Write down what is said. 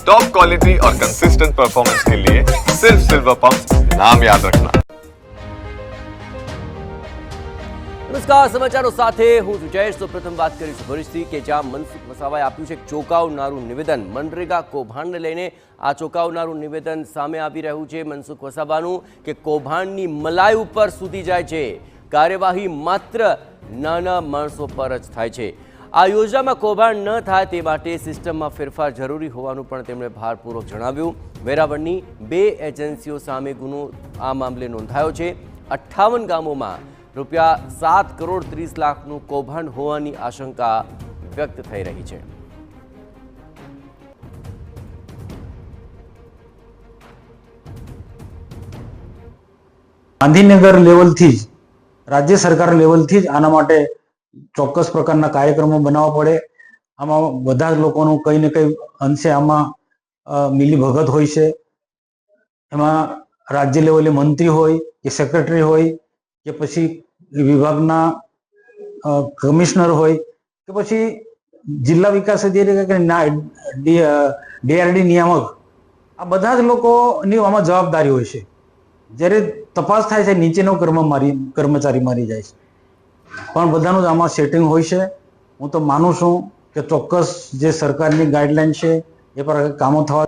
Top quality और consistent performance के लिए सिर्फ सिल्वर पंप नाम याद रखना। નમસ્કાર, સમાચારો સાથે હું છું જયેશ। તો પ્રથમ વાત કરીશું ભરૂચથી કે જ્યાં મનસુખ વસાવાએ આપ્યું છે ચોંકાવનારું નિવેદન। મનરેગા કૌભાંડને લઈને આ ચોંકાવનારું નિવેદન સામે આવી રહ્યું છે મનસુખ વસાવાનું કે કૌભાંડની મલાઈ ઉપર સુધી જાય છે, કાર્યવાહી માત્ર નાના માણસો પર જ થાય છે। આ યોજનામાં કૌભાંડ ન થાય તે માટે સિસ્ટમમાં ફેરફાર જરૂરી હોવાનું પણ તેમણે ભારપૂર્વક જણાવ્યું। વેરાવળની 2 એજન્સીઓ સામે ગુનો આ મામલે નોંધાયો છે। 58 ગામોમાં રૂપિયા 7 કરોડ 30 લાખનું કૌભાંડ હોવાની આશંકા વ્યક્ત થઈ રહી છે। ગાંધીનગર લેવલથી જ રાજ્ય સરકાર લેવલથી જ આના માટે ચોક્કસ પ્રકારના કાર્યક્રમો બનાવવા પડે। આમાં બધા જ લોકોનું કંઈ ને કંઈ અંશે આમાં મિલીભગત હોય છે। એમાં રાજ્ય લેવલે મંત્રી હોય કે સેક્રેટરી હોય કે પછી વિભાગના કમિશનર હોય કે પછી જિલ્લા વિકાસ અધિકારી કે ડીઆરડી નિયામક, આ બધા જ લોકોની આમાં જવાબદારી હોય છે। જ્યારે તપાસ થાય છે નીચેનો કર્મચારી મારી જાય છે, પણ બધાનું જ આમાં સેટિંગ હોય છે। હું તો માનું છું કે ચોક્કસ જે સરકારની ગાઈડલાઈન છે એ પર કામો થવા